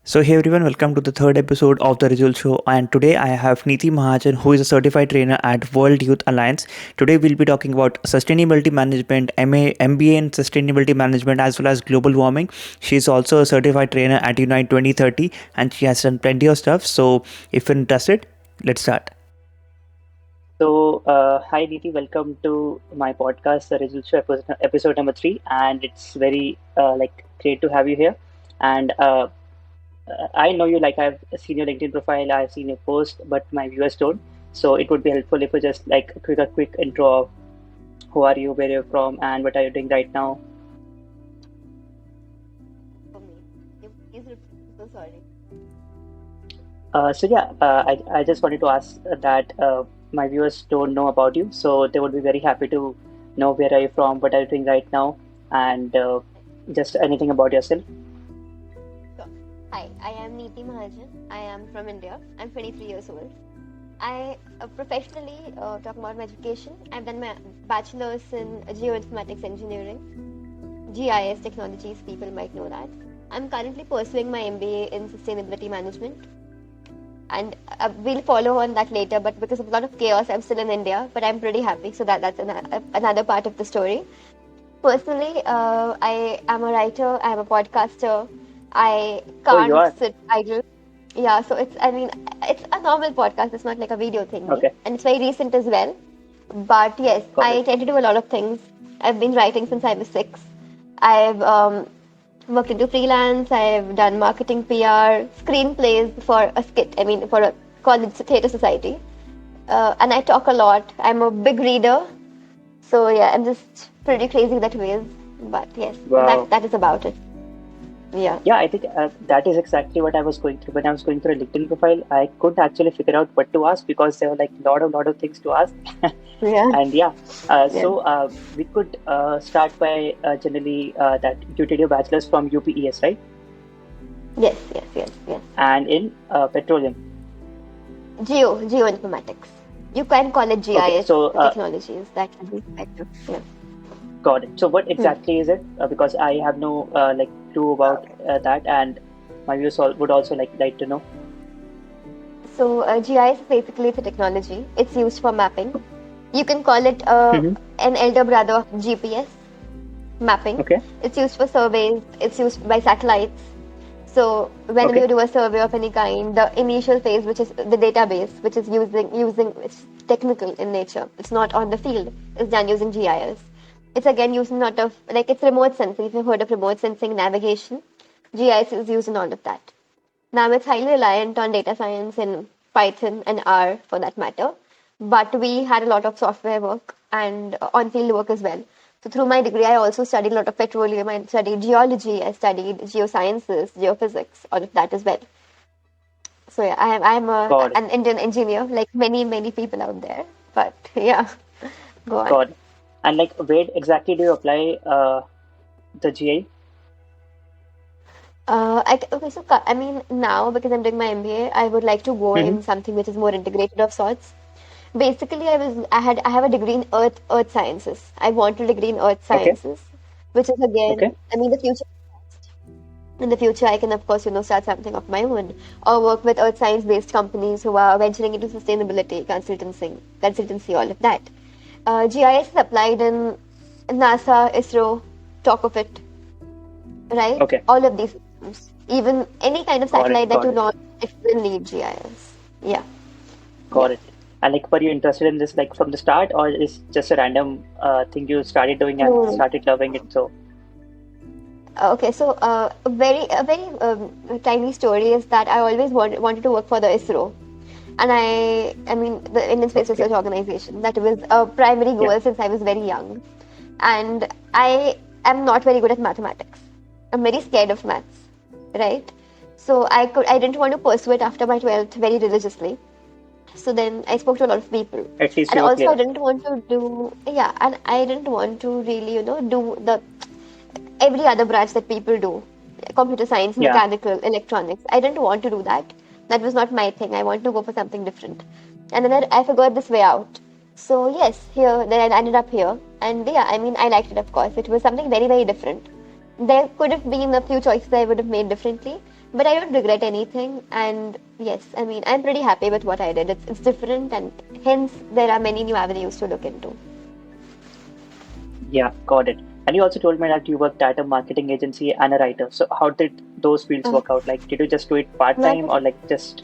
So hey everyone, welcome to the third episode of the Rijul show, and today I have Neeti Mahajan, who is a certified trainer at World Youth Alliance. Today we'll be talking about sustainability management, MBA in sustainability management, as well as global warming. She's also a certified trainer at Unite 2030, and she has done plenty of stuff. So if you're interested, let's start. Hi Neeti, welcome to my podcast, the Rijul Show, episode number 3, and it's very great to have you here. And I know you, like I've seen your LinkedIn profile, I've seen your post, but my viewers don't. So it would be helpful if you just like a quick intro of who are you, where you're from, and what are you doing right now. For me. Please repeat. So sorry. I just wanted to ask that my viewers don't know about you, so they would be very happy to know where are you from, what are you doing right now, and just anything about yourself. Sure. Hi, I am Neeti Mahajan. I am from India. I'm 23 years old. I professionally talk about my education. I've done my bachelor's in geoinformatics engineering, GIS technologies. People might know that. I'm currently pursuing my MBA in sustainability management, and we'll follow on that later. But because of a lot of chaos, I'm still in India. But I'm pretty happy. So that's another part of the story. Personally, I am a writer, I'm a podcaster. I Oh, you can't are? sit idle. Yeah, so it's a normal podcast. It's not like a video thingy, Okay, and it's very recent as well. But yes, got I it. tend to do a lot of things. I've been writing since I was 6. I've worked into freelance. I've done marketing, PR, screenplays for a skit. I mean, for a college theatre society, and I talk a lot. I'm a big reader, so yeah, I'm just pretty crazy that ways. But yes, Wow. that is about it. Yeah. Yeah, I think that is exactly what I was going through. When I was going through a LinkedIn profile, I couldn't actually figure out what to ask because there were like lot of things to ask. Yeah. And yeah, Yeah. we could start by generally that you did your bachelor's from UPES, right? Yes, yes, yes, yes. And in petroleum. Geoinformatics. You can call it Okay, GIS so technologies. That can be effective. Yeah. got it. So what Hmm. exactly is it? Because I have no like clue about that, and my viewers would also like to know. So GIS is basically it's a technology. It's used for mapping. You can call it Hmm. an elder brother of GPS mapping. Okay. It's used for surveys. It's used by satellites. So whenever Okay. you do a survey of any kind, the initial phase, which is the database, which is using it's technical in nature. It's not on the field. It's done using GIS. It's again using lot of like it's remote sensing. If you've heard of remote sensing navigation, GIS is used in all of that. Now it's highly reliant on data science in Python and R for that matter. But we had a lot of software work and on-field work as well. So through my degree, I also studied a lot of petroleum. I studied geology. I studied geosciences, geophysics, all of that as well. So yeah, Got it. an Indian engineer, like many people out there. But yeah, go on. Got it. And like, where exactly do you apply the GI? Okay, so I mean now because I'm doing my MBA, I would like to go Hmm. in something which is more integrated of sorts. Basically, I have a degree in earth sciences. I want a degree in earth Okay. sciences, which is again, Okay. I mean, the future. In the future, I can of course start something of my own or work with earth science based companies who are venturing into sustainability, consultancy, all of that. GIS is applied in NASA, ISRO, talk of it, right? Okay. All of these systems, even any kind of Got it. satellite that Got you it. launch, it will need GIS. Yeah, yeah. Got it. And like, were you interested in this like from the start, or is just a random thing you started doing and No, started loving it? So, Okay, so a very tiny story is that I always wanted to work for the ISRO, and I mean the Indian Space okay. Research Organization. That was a primary Yeah. goal since I was very young, and I am not very good at mathematics. I'm very scared of maths, right? So I didn't want to pursue it after my 12th very religiously. So then I spoke to a lot of people, At least and you were also I clear. didn't want to do yeah, and I didn't want to really do the every other branch that people do, computer science, Yeah. mechanical, electronics. I didn't want to do that. That was not my thing. I wanted to go for something different. And then I figured this way out. So, yes, here, then I ended up here. And yeah, I mean, I liked it, of course. It was something very different. There could have been a few choices I would have made differently, But I don't regret anything. And yes, I mean, I'm pretty happy with what I did. It's different, and hence there are many new avenues to look into. Yeah, got it. And you also told me that you worked at a marketing agency and a writer. So how did those fields Uh, work out? Like, did you just do it part time or marketing, like just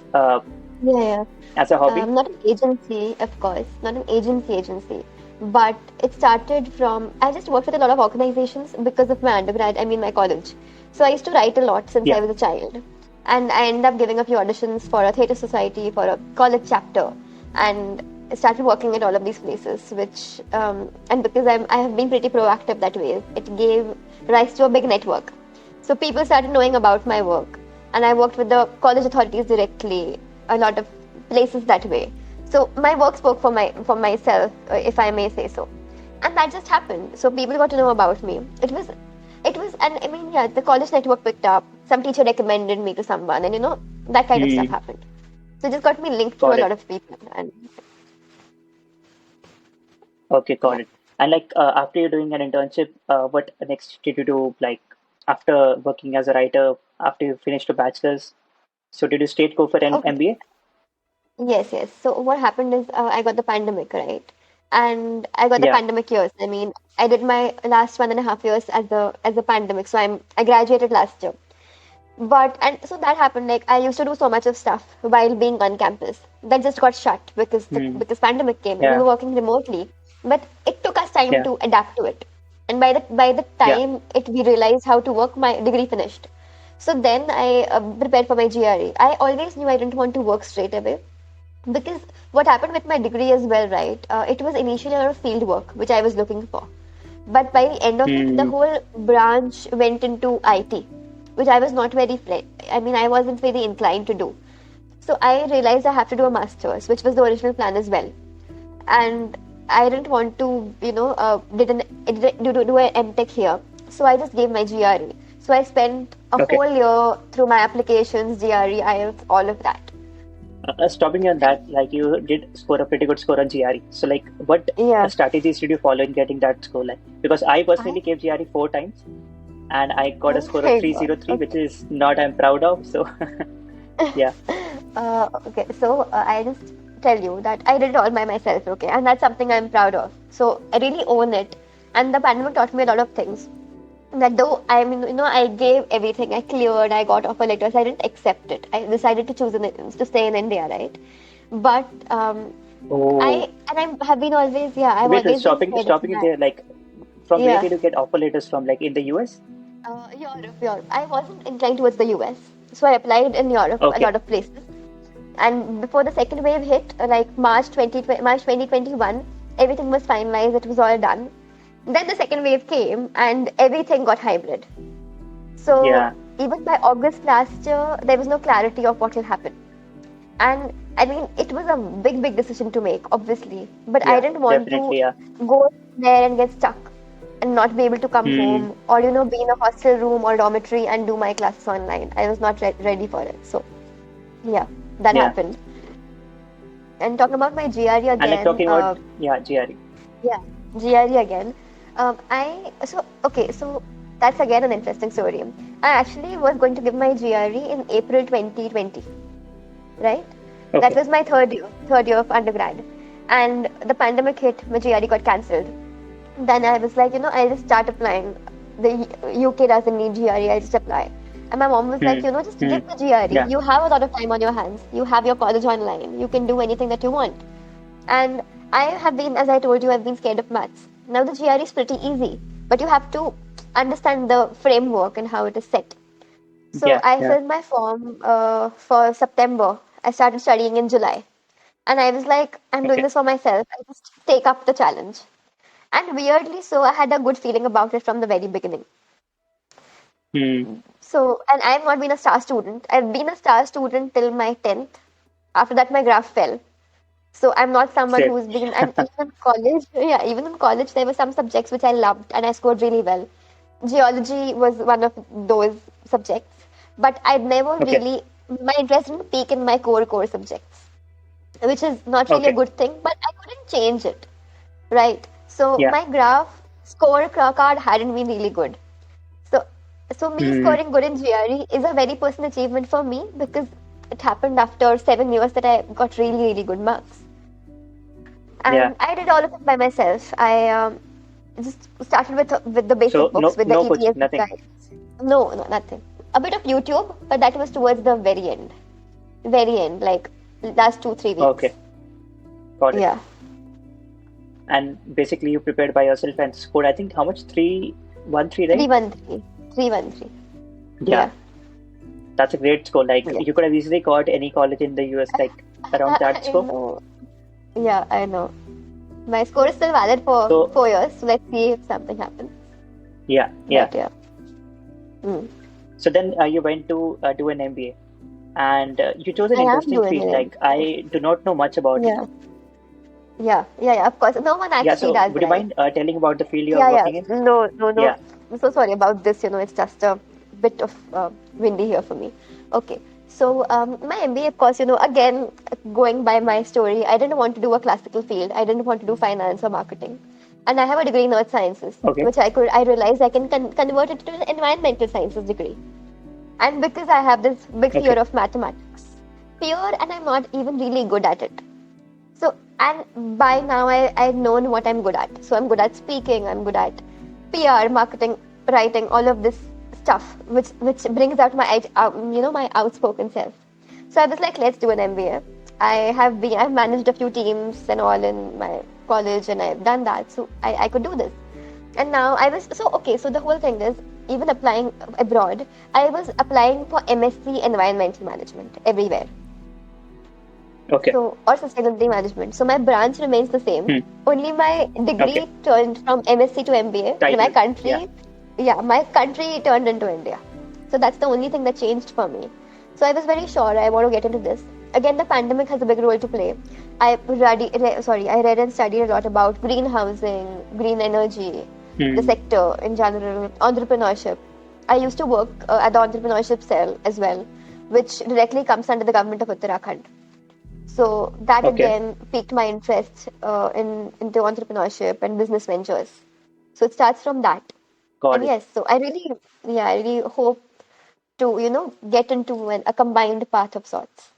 yeah, yeah. as a hobby? Not an agency, of course, not an agency, but it started from, I just worked with a lot of organizations because of my undergrad, I mean my college. So I used to write a lot since Yeah. I was a child. And I ended up giving a few auditions for a theatre society, for a college chapter, and I started working at all of these places, and because I have been pretty proactive that way, it gave rise to a big network. So people started knowing about my work, and I worked with the college authorities directly, a lot of places that way. So my work spoke for myself, if I may say so, and that just happened. So people got to know about me. And I mean, yeah, the college network picked up. Some teacher recommended me to someone, and that kind of stuff Hmm. happened. So it just got me linked to a Got lot it. of people, and Okay, got yeah. it. And like after you're doing an internship, what next did you do? Like after working as a writer, after you finished your bachelor's, so did you straight go for an Okay. MBA? Yes, yes. So what happened is I got the pandemic, right? And I got the Yeah. pandemic years. I mean, I did my last 1.5 years as a pandemic. So I graduated last year. But and so that happened. Like I used to do so much of stuff while being on campus. That just got shut because Hmm. because pandemic came and we Yeah. were working remotely. But it took us time Yeah. to adapt to it. And by the Yeah. time it we realized how to work, my degree finished. So then I prepared for my GRE. I always knew I didn't want to work straight away because what happened with my degree as well, right? It was initially a lot of field work, which I was looking for. But by the end of it, the Hmm. whole branch went into IT, which I was not I mean, I wasn't very inclined to do. So I realized I have to do a master's, which was the original plan as well. And I didn't want to, do an MTech here. So I just gave my GRE. So I spent a Okay. whole year through my applications, GRE, IELTS, all of that. Stopping you on And that, like you did score a pretty good score on GRE. So like, what yeah, strategies did you follow in getting that score? Like, because I I, personally gave GRE 4 times and I got a oh score of my god, 303, which okay. is not I'm proud of. So yeah. Okay, so I just tell you that I did it all by myself, okay, and that's something I'm proud of. So I really own it, and the pandemic taught me a lot of things. That though I mean, I gave everything, I cleared, I got offer letters, I didn't accept it. I decided to to stay in India, right? But Oh, I have been always, yeah, I've wait, always been stopping scared of stopping it math. there. Like, from where Yeah, did you get offer letters from? Like in the US? Europe. I wasn't inclined towards the US, so I applied in Europe, a Okay. lot of places. And before the second wave hit, like March 2021, everything was finalized, it was all done. Then the second wave came and everything got hybrid. So Yeah. even by August last year, there was no clarity of what will happen. And I mean, it was a big, big decision to make, obviously. But I Yeah. didn't want to Definitely. Yeah. go there and get stuck and not be able to come Hmm. home or, be in a hostel room or dormitory and do my classes online. I was not ready for it. So, yeah, that Yeah. happened. And talking about my GRE And like again, talking about, yeah, GRE. yeah, GRE again. So that's again an interesting story. I actually was going to give my GRE in April 2020, right? That Okay. was my third year of undergrad, and the pandemic hit. My GRE got cancelled. Then I was like, I'll just start applying. The UK doesn't need GRE, I'll just apply. And my mom was like, Hmm. just Hmm. give the GRE. Yeah. You have a lot of time on your hands. You have your college online. You can do anything that you want. And I have been, as I told you, I've been scared of maths. Now the GRE is pretty easy, but you have to understand the framework and how it is set. So Yeah. I Yeah. filled my form for September. I started studying in July. And I was like, I'm doing Okay. this for myself. I just take up the challenge. And weirdly so, I had a good feeling about it from the very beginning. Hmm. So, and I've not been a star student. I've been a star student till my 10th. After that, my graph fell. So I'm not someone Same. who's been, and even in college, yeah, even in college, there were some subjects which I loved and I scored really well. Geology was one of those subjects, but I'd never Okay. really, my interest didn't peak in my core subjects, which is not really a Okay. good thing, but I couldn't change it, right? So Yeah. my graph card hadn't been really good. So So me Hmm. scoring good in GRE is a very personal achievement for me because it happened after 7 years that I got really, really good marks. Yeah. And I did all of it by myself. I just started with the basic So books, with the no coaching, ETS nothing. guides. No, no, nothing. A bit of YouTube, but that was towards the very end, like last 2, 3 weeks. Okay, got it. Yeah, And basically, you prepared by yourself and scored. I think how much? 313, three right? one three, 313. Yeah, Yeah, that's a great score. Like yeah. you could have easily got any college in the US, like around that I score. know. Yeah, I know. My score is still valid for So 4 years, so let's see if something happens. yeah, yeah. But yeah. Mm. So then you went to do an MBA, and you chose an I am interesting doing field. it. Like I do not know much about it. Yeah, yeah, of course. No one Yeah. actually So does, would you right? mind telling about the field you are Yeah. working in? No, no, no. Yeah. I'm so sorry about this. It's just a bit of windy here for me. Okay. So, my MBA, of course, again, going by my story, I didn't want to do a classical field. I didn't want to do finance or marketing. And I have a degree in earth sciences, Okay. which I realized I can convert it to an environmental sciences degree. And because I have this big fear Okay. of mathematics, and I'm not even really good at it. So, and by now I've known what I'm good at. So I'm good at speaking, I'm good at PR, marketing, writing, all of this stuff, which brings out my outspoken self. So I was like, let's do an MBA. I've managed a few teams and all in my college, and I've done that. So I could do this. And now I was so okay. So the whole thing is, even applying abroad, I was applying for MSc Environmental Management everywhere. Okay. So, or sustainability management. So my branch remains the same. Hmm. Only my Okay. degree turned from MSc to MBA, and my Title. Yeah. country, yeah, my country turned into India. So that's the only thing that changed for me. So I was very sure I want to get into this. Again, the pandemic has a big role to play. I read and studied a lot about green housing, green energy, the Hmm. sector in general, entrepreneurship. I used to work at the entrepreneurship cell as well, which directly comes under the government of Uttarakhand. So that Okay. again piqued my interest into entrepreneurship and business ventures. So it starts from that. Got And it. yes, so I really hope to get into a combined path of sorts.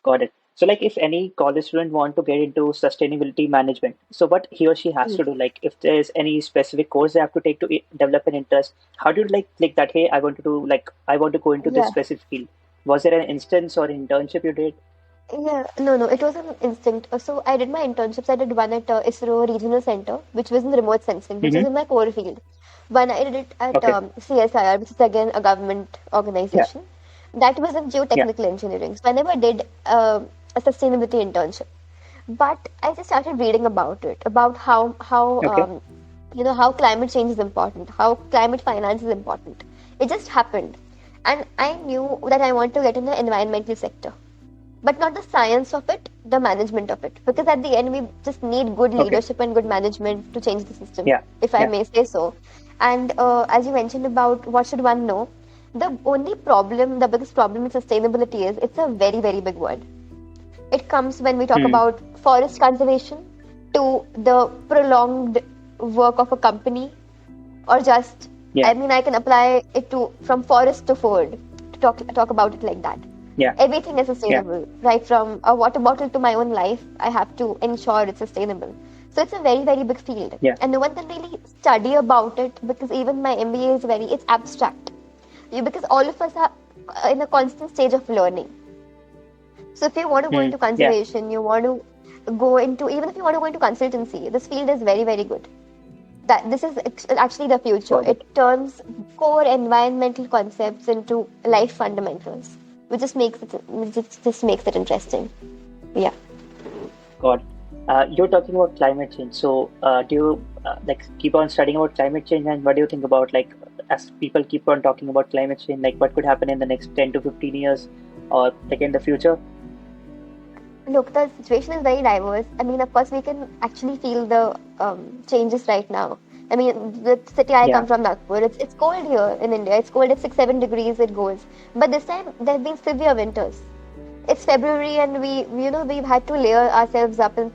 Got it. So, like, if any college student want to get into sustainability management, so what he or she has Mm. to do, like, if there's any specific course they have to take to develop an interest, how do you like click that? Hey, I want to do like I want to go into this Yeah, specific field. Was there an instance or internship you did? yeah. No, it was an instinct. So I did my internships. I did one at ISRO Regional Center, which was in remote sensing, which is Mm-hmm. in my core field. One I did it at Okay. CSIR, which is again a government Yeah. organization. That was in Yeah. geotechnical engineering. So I never did a sustainability internship. But I just started reading about it, about Okay. how climate change is important, how climate finance is important. It just happened, and I knew that I want to get in the environmental sector, but not the science of it, the management of it. Because at the end, we just need good Okay. leadership and good management to change the system, Yeah. if I Yeah. may say so. And as you mentioned about what should one know, the biggest problem with sustainability is it's a very, very big word. It comes when we talk Hmm. about forest conservation to the prolonged work of a company, or just, Yeah. I mean, I can apply it to from forest to food to talk about it like that. Yeah. Everything is Yeah. sustainable, right from a water bottle to my own life. I have to ensure it's sustainable. So it's a very, very big field, Yeah. and no one can really study about it because even my MBA is it's abstract. Because all of us are in a constant stage of learning. So if you want to go Hmm. into Yeah. conservation, you want to go into even if you want to go into consultancy, this field is very, very good. That this is actually the future. Got it. It turns core environmental concepts into life fundamentals, which just makes it interesting. Yeah. Got it. You're talking about climate change. So, do you like keep on studying about climate change, and what do you think about like as people keep on talking about climate change, like what could happen in the next 10 to 15 years, or like in the future? Look, the situation is very diverse. I mean, of course, we can actually feel the changes right now. I mean, the city I Yeah. come from, Nagpur, it's cold here in India. It's cold at 6, 7 degrees. It goes, but this time there have been severe winters. It's February, and we've had to layer ourselves up in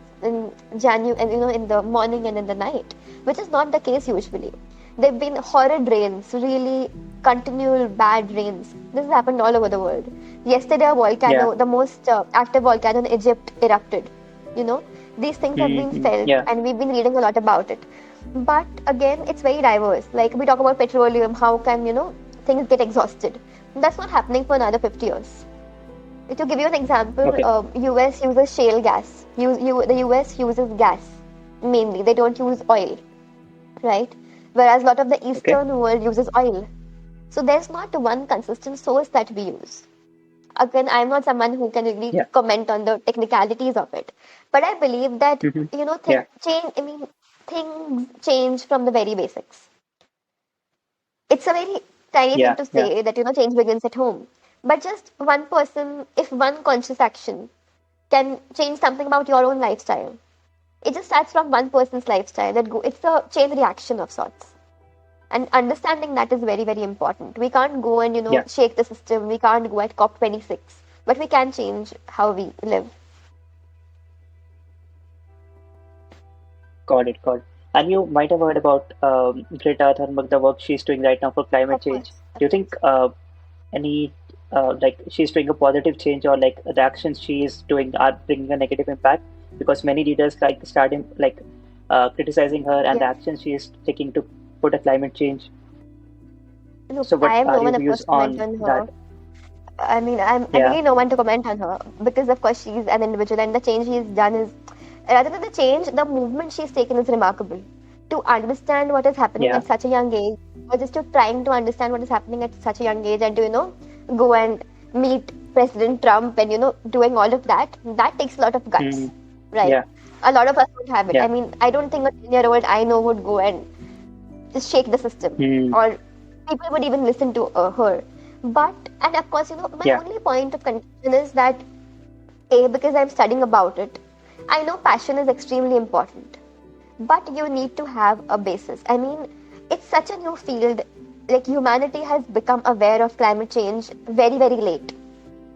January, and in the morning and in the night, which is not the case usually. There've been horrid rains, really continual bad rains. This has happened all over the world. Yesterday, a Yeah. volcano, the most active volcano in Egypt, erupted. You know, these things have been felt, Yeah. and we've been reading a lot about it. But again, it's very diverse. Like we talk about petroleum, how can things get exhausted? That's not happening for another 50 years. To give you an example, Okay. US uses shale gas. The US uses gas mainly. They don't use oil, right? Whereas a lot of the Okay. Eastern world uses oil. So there's not one consistent source that we use. Again, I'm not someone who can really Yeah. comment on the technicalities of it, but I believe that Yeah. things change. I mean, things change from the very basics. It's a very tiny thing Yeah. to Yeah. say that change begins at home, but just one person, if one conscious action can change something about your own lifestyle, it just starts from one person's lifestyle. It's a chain reaction of sorts. And understanding that is very, very important. We can't go and, Yeah. shake the system. We can't go at COP26, but we can change how we live. Got it. Got it. And you might have heard about Greta Thunberg, the work she's doing right now for climate Of change. course, Do of you course. think any like she's doing a positive change, or like the actions she is doing are bringing a negative impact? Because many leaders like starting like criticizing her and the Yes. actions she is taking to put a climate change. Look, So, I what have no are your one, of views course, to comment on on her. that? I mean, I'm Yeah. really no one to comment on her because, of course, she's an individual, and the change she's done is, rather than the change, the movement she's taken is remarkable. To understand what is happening Yeah. at such a young age, or just to trying to understand what is happening at such a young age, and to go and meet President Trump and doing all of that, that takes a lot of guts, Mm. right? Yeah. A lot of us don't have it. I Yeah. mean, I don't think a 10-year-old I know would go and just shake the system, Mm. or people would even listen to her. But, and of course, my Yeah. only point of contention is that a, because I'm studying about it, I know passion is extremely important, but you need to have a basis. I mean, it's such a new field. Like humanity has become aware of climate change very, very late,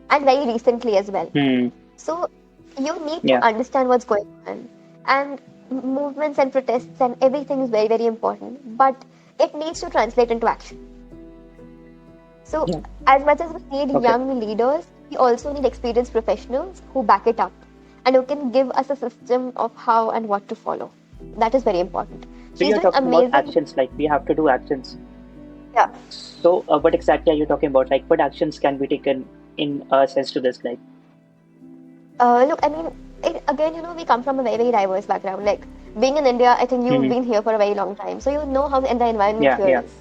and very recently as well. Mm. So you need to Yeah. understand what's going on, and movements and protests and everything is very, very important, but it needs to translate into action. So, Yeah. as much as we need Okay. young leaders, we also need experienced professionals who back it up and who can give us a system of how and what to follow. That is very important. So She's you're doing talking about amazing. actions, like we have to do actions. Yeah. So, what exactly are you talking about? Like, what actions can be taken in a sense to this? Like, Look, I mean, again, we come from a very, very diverse background. Like, being in India, I think you've hmm been here for a very long time, so you know how the environment yeah, here yeah, is.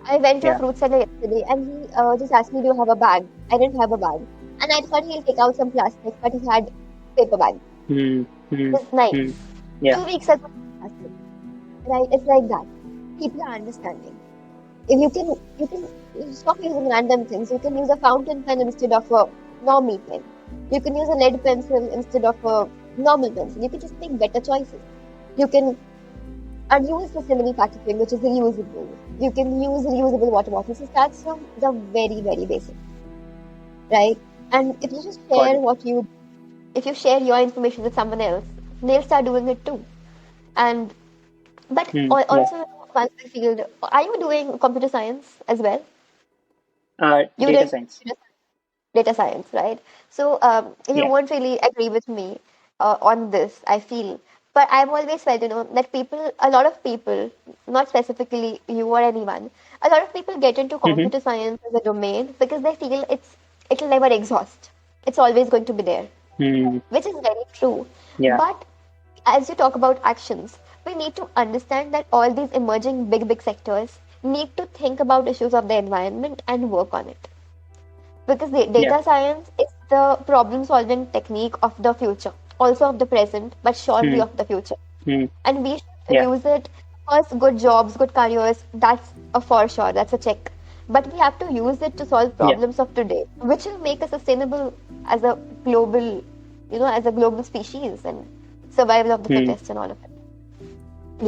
I went to a yeah. fruit seller yesterday and he just asked me, "Do you have a bag?" I didn't have a bag. And I thought he'll take out some plastic, but he had paper bag. Hmm. Hmm. It's nice. Hmm. Yeah. 2 weeks ago, plastic. Right? It's like that. People are understanding. If you stop using random things. You can use a fountain pen instead of a normal pen. You can use a lead pencil instead of a normal pencil. You can just make better choices. You can unuse the simile packaging, which is reusable. You can use reusable water bottles. So starts from the very, very basic, right? And if you just Got share it. if you share your information with someone else, they'll start doing it too. And but Hmm. Yeah. also, one field. Are you doing computer science as well? You Data doing science. data science, right? So you Yeah. won't really agree with me on this, I feel. But I've always felt, that a lot of people, not specifically you or anyone, a lot of people get into hmm computer science as a domain because they feel it'll never exhaust. It's always going to be there, Hmm. which is very true. Yeah. But as you talk about actions, we need to understand that all these emerging big, big sectors need to think about issues of the environment and work on it. Because the Yeah. data science is the problem solving technique of the future, also of the present, but surely Hmm. of the future. Hmm. And we should Yeah. use it. First, good jobs, good careers, that's a for sure, that's a check. But we have to use it to solve Yeah. problems of today, which will make us sustainable as a global, as a global species and survival of the Hmm. fittest and all of it.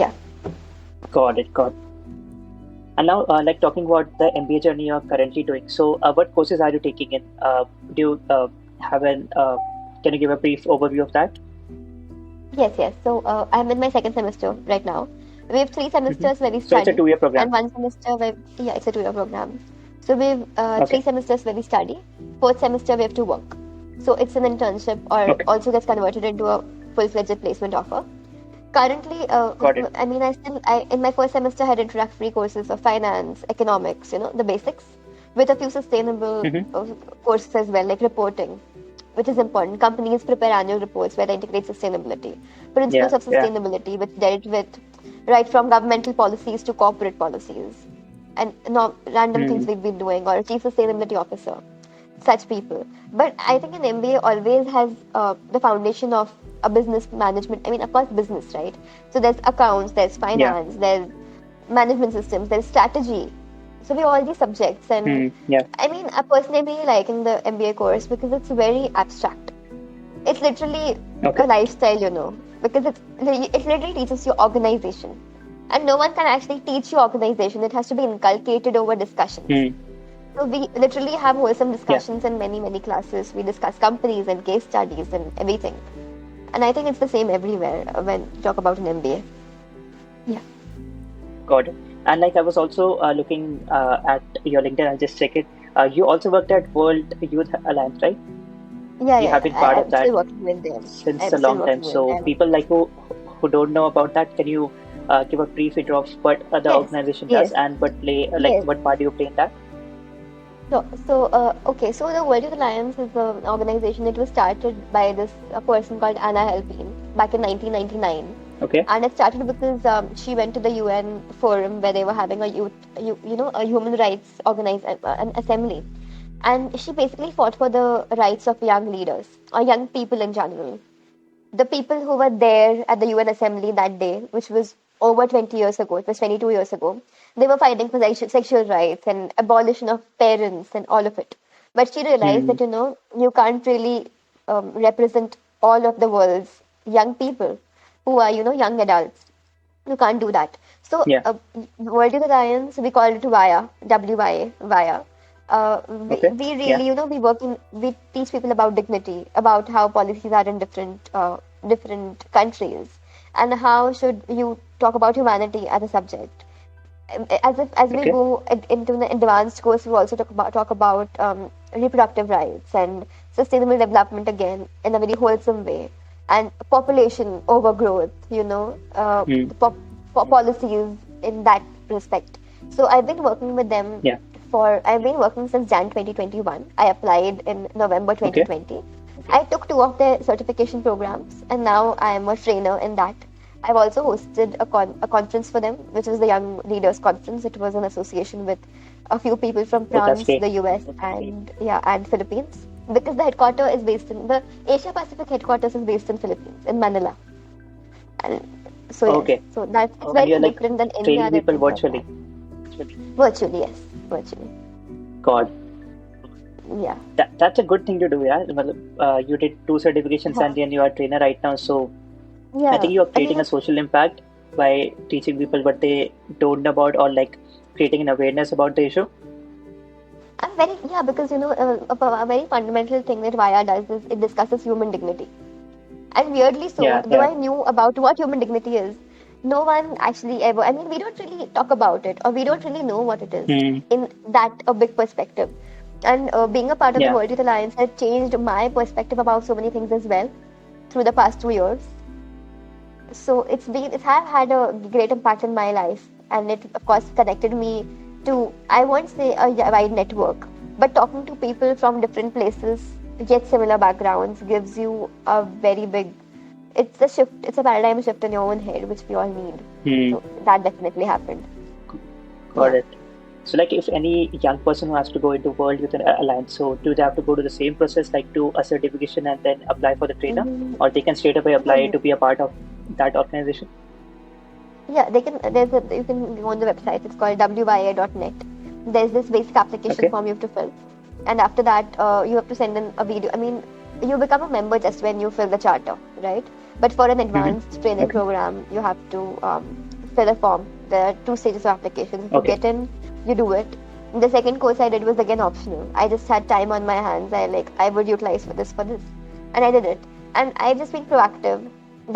Yeah. Got it. Got it. And now, like talking about the MBA journey you're currently doing. So, what courses are you taking in? Do you have an? Can you give a brief overview of that? Yes, yes. So I'm in my second semester right now. We have 3 semesters where we So it's a study, 2-year program. and 1 semester where, yeah, it's a 2-year program. So we have Okay. 3 semesters where we study. Fourth semester we have to work. So it's an internship, or Okay. also gets converted into a full-fledged placement offer. Currently, Got it. I mean, I in my first semester had introductory courses of finance, economics, the basics, with a few sustainable Mm-hmm. courses as well, like reporting, which is important. Companies prepare annual reports where they integrate sustainability, Yeah. principles of Yeah. sustainability, which dealt with right from governmental policies to corporate policies, and random things Mm. we've been doing, or a chief sustainability officer, such people. But I think an MBA always has the foundation of a business management. I mean, of course, business, right? So there's accounts, there's Yeah. finance, there's management systems, there's strategy. So we have all these subjects, and Yeah. I mean, I personally like in the MBA course because it's very abstract. It's literally a Okay. lifestyle, because it literally teaches you organization, and no one can actually teach you organization. It has to be inculcated over discussions. Mm. So we literally have wholesome Yeah. discussions in many, many classes. We discuss companies and case studies and everything. And I think it's the same everywhere when you talk about an MBA. Yeah. Got it. And like I was also looking at your LinkedIn, I'll just check it. You also worked at World Youth Alliance, right? Yeah, You yeah, have yeah. been part of I'm still that working with them. since I'm a still long time. working with So them. people like who don't know about that, can you give a brief intro of what the Yes, organization does yes, and what play like yes. what part do you play in that? Okay, so the World Youth Alliance is an organization. It was started by this a person called Anna Helpine back in 1999. Okay. And it started because she went to the UN forum where they were having a human rights an assembly. And she basically fought for the rights of young leaders or young people in general. The people who were there at the UN assembly that day, which was over 20 years ago, it was 22 years ago, they were fighting for sexual rights and abolition of parents and all of it. But she realized Hmm. that, you can't really represent all of the world's young people who are, young adults. You can't do that. So, Yeah. World Youth Alliance, we call it VIA, WIA, VIA. Okay. We Yeah. really, we teach people about dignity, about how policies are in different countries, and how should you talk about humanity as a subject. As we Okay. go into the advanced course, we also talk about reproductive rights and sustainable development again in a very wholesome way, and population overgrowth. Hmm. The policies in that respect. So I've been working with them Yeah. I've been working since Jan 2021. I applied in November Okay. 2020. I took 2 of their certification programs, and now I am a trainer in that. I've also hosted a conference for them, which is the Young Leaders Conference. It was an association with a few people from Oh, that's France, great. the US, and Philippines. Because the Asia Pacific headquarters is based in Philippines, in Manila. And so yes, Okay. so that's it's And very you're like different than any training other people thing like virtually. that. Virtually, yes, virtually, God. yeah. That's a good thing to do, yeah. Matlab, you did 2 certifications and then you are a trainer right now. So I Yeah, think you are I mean, creating a social impact by teaching people what they don't know about or like creating an awareness about the issue. I'm very, yeah, because a very fundamental thing that VIA does is it discusses human dignity. And weirdly so, Yeah, though yeah. I knew about what human dignity is, no one actually ever, I mean, we don't really talk about it, or we don't really know what it is Hmm. in that a big perspective. And being a part of the Yeah. World Youth Alliance has changed my perspective about so many things as well through the past 2 years. So it have had a great impact in my life, and it of course connected me to, I won't say a wide network, but talking to people from different places yet similar backgrounds gives you a very big, it's a paradigm shift in your own head which we all need. Hmm. So that definitely happened. Got Yeah. it. So like if any young person who has to go into World Youth Alliance, so do they have to go to the same process like do a certification and then apply for the trainer, Mhm. or they can straight away apply No, to be a part of that organization? yeah, they can. You can go on the website. It's called wia.net. There's this basic application Okay. form you have to fill, and after that, you have to send in a video. I mean, you become a member just when you fill the charter, right? But for an Mm-hmm. advanced training Okay. program, you have to fill a form. There are 2 stages of application. If you Okay. get in, you do it. The second course I did was again optional. I just had time on my hands. I would utilize for this, and I did it. And I've just been proactive.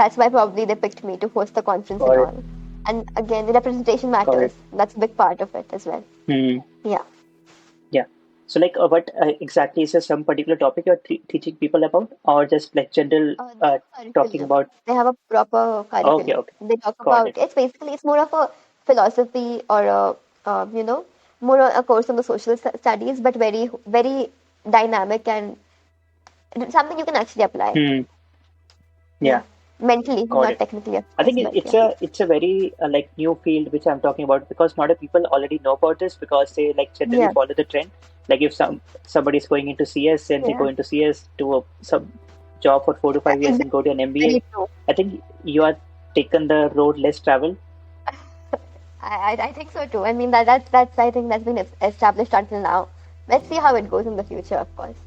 That's why probably they picked me to host the conference and Got it. all. And again, the representation Got it. matters. That's a big part of it as well. Hmm. Yeah. Yeah. So, like, what exactly is there some particular topic you're teaching people about, or just like general They have a talking curriculum. about? They have a proper Okay, curriculum. okay, They talk got about it. it's basically it's more of a philosophy or a more a course on the social studies, but very dynamic and something you can actually apply. Hmm. Yeah, Yeah, mentally, got not it. technically, of I course, think but it's yeah. a very like new field which I'm talking about because not a people already know about this because they like generally Yeah, follow the trend. Like if somebody is going into CS and they go yeah, into CS do some job for 4 to 5 years and go to an exactly. MBA. Very true. I think you are taken the road less traveled. I think so too. I mean that's I think that's been established until now. Let's see how it goes in the future, of course.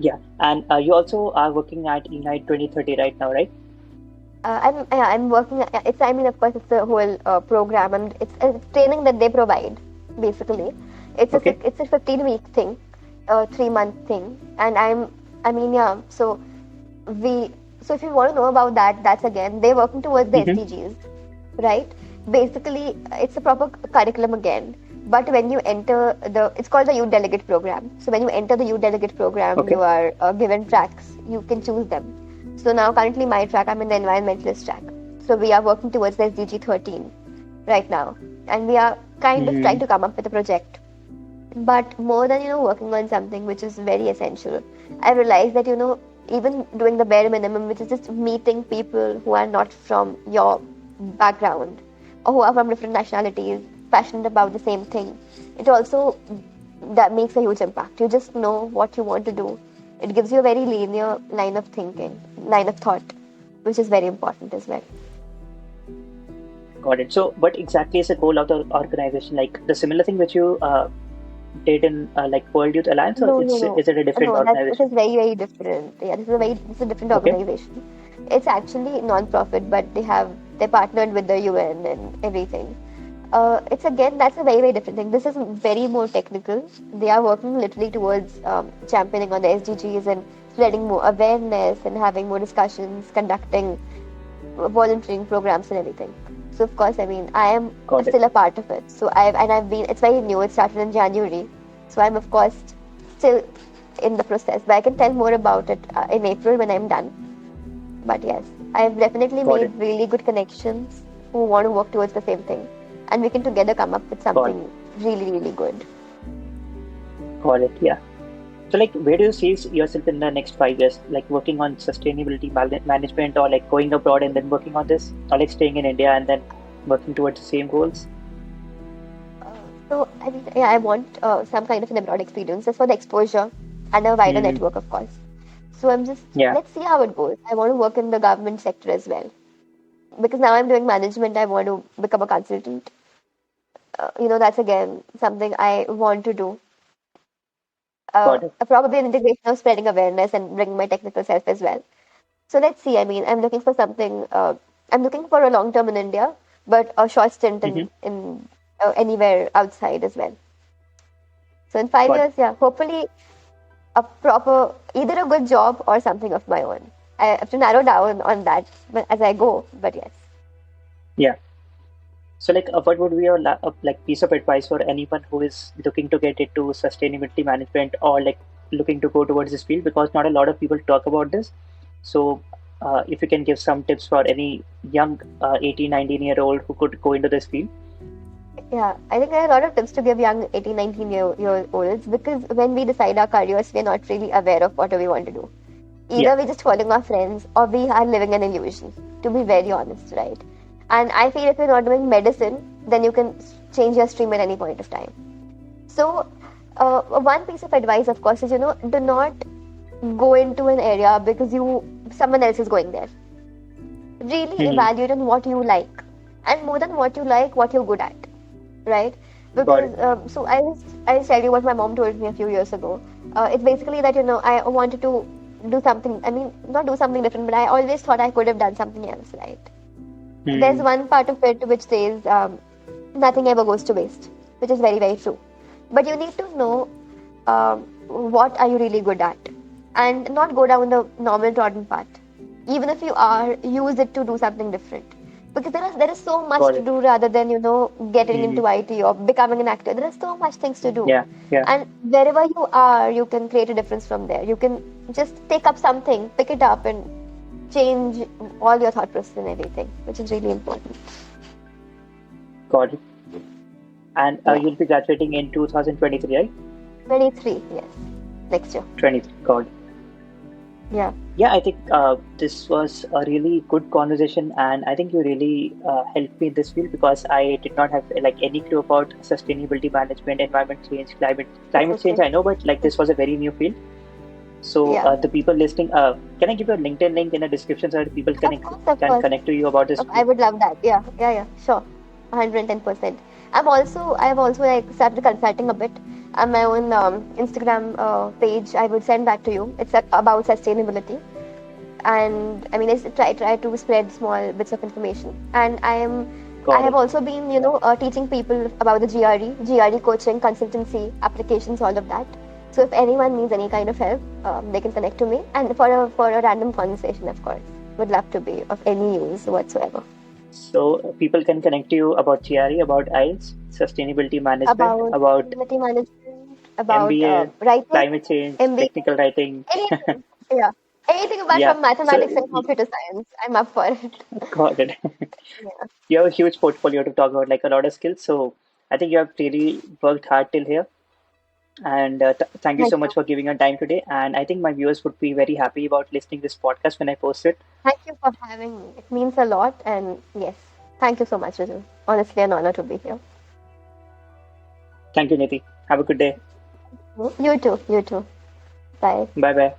Yeah, and you also are working at Unite 2030 right now, right? I'm working. It's I mean of course it's a whole program and it's training that they provide basically. Okay. It's a 15-week thing, 3 month thing, and I mean yeah. We so if you want to know about that, that's again they're working towards the Mm-hmm. SDGs, right? Basically, it's a proper curriculum again. But when you enter it's called the youth delegate program. So when you enter the youth delegate program, you Okay. are given tracks. You can choose them. So now, currently, my track, I'm in the environmentalist track. So we are working towards the SDG 13 right now, and we are kind of trying Mm-hmm. to come up with a project. But more than working on something which is very essential, I realized that even doing the bare minimum, which is just meeting people who are not from your background or who are from different nationalities, passionate about the same thing, it also that makes a huge impact. You just know what you want to do. It gives you a very linear line of thinking, line of thought, which is very important as well. Got it. So, what exactly is the goal of the organization? Like the similar thing which you did in like World Youth Alliance, or No, no, it's no. is it a different No, this organization? is very, very different. Yeah, this is a different Okay. organization. It's actually non-profit, but they partnered with the UN and everything. It's again, that's a very, very different thing. This is very more technical. They are working literally towards championing on the SDGs and spreading more awareness and having more discussions, conducting volunteering programs and everything. So of course, I mean, I am Got it. still a part of it. So I've been. It's very new. It started in January. So I'm of course still in the process. But I can tell more about it in April when I'm done. But yes, I've definitely Got made it. really good connections who want to work towards the same thing, and we can together come up with Got it. something really, really good. Got it. Yeah. So, like, where do you see yourself in the next 5 years? Like, working on sustainability management, or like going abroad and then working on this, or like staying in India and then working towards the same goals? So I mean, yeah, I want some kind of an abroad experience just for the exposure and a wider Hmm. network, of course. So I'm just Yeah. let's see how it goes. I want to work in the government sector as well because now I'm doing management. I want to become a consultant. That's again something I want to do. Got it. Probably an integration of spreading awareness and bringing my technical self as well. So let's see. I mean, I'm looking for something. I'm looking for a long term in India, but a short stint Hmm. in anywhere outside as well. So in five Got it. years, yeah, hopefully a proper either a good job or something of my own. I have to narrow down on that as I go. But yes. Yeah. So, like, what would be your like piece of advice for anyone who is looking to get into sustainability management or like looking to go towards this field? Because not a lot of people talk about this. So, if you can give some tips for any young 18, 19-year-old who could go into this field. Yeah, I think there are a lot of tips to give young 18, 19 year olds because when we decide our careers, we're not really aware of what we want to do. Yeah. Either we're just following our friends or we are living an illusion, to be very honest, right? And I feel if you're not doing medicine, then you can change your stream at any point of time. So, one piece of advice, of course, is do not go into an area because someone else is going there. Really Hmm. evaluate on what you like, and more than what you like, what you're good at, right? Got Because it. I tell you what my mom told me a few years ago. It's basically that I wanted to do something. I mean, not do something different, but I always thought I could have done something else, right? There's Hmm. one part of it which says nothing ever goes to waste, which is very, very true. But you need to know what are you really good at, and not go down the normal trodden path. Even if you are, use it to do something different. because there is so much Got to it. do rather than getting Hmm. into IT or becoming an actor. There are so much things to do, Yeah, yeah. and wherever you are, you can create a difference from there. You can just take up something, pick it up, and change all your thought process and everything, which is really important. Got it. And Yeah, you'll be graduating in 2023, right? 23, yes, next year. 23. Got it. Yeah, Yeah, I think this was a really good conversation, and I think you really helped me in this field because I did not have like any clue about sustainability management, environment change, it's climate change. okay. I know, but like this was a very new field. So Yeah, the people listening, can I give you a LinkedIn link in the description so that people of course, of can course. connect to you about this I field? would love that. Yeah, yeah, yeah, sure. 110%. I have also like started consulting a bit. On my own Instagram page, I would send that to you. It's about sustainability, and I mean, I try to spread small bits of information. And I Got have it. also been teaching people about the GRE coaching, consultancy, applications, all of that. So if anyone needs any kind of help, they can connect to me, and for a random conversation, of course, would love to be of any use whatsoever. So people can connect to you about GRE, about IELTS, sustainability management, About about community management, about MBA, writing, climate change, MBA, technical writing. anything. Yeah, anything apart Yeah. from So mathematics and computer science, I'm up for it. got it. Yeah. You have a huge portfolio to talk about, like a lot of skills. So I think you have really worked hard till here. And thank you Thank so you. much for giving your time today. And I think my viewers would be very happy about listening this podcast when I post it. Thank you for having me. It means a lot, and yes, thank you so much, Rijul. Honestly, an honor to be here. Thank you, Niti. Have a good day. You too. You too. Bye. Bye bye.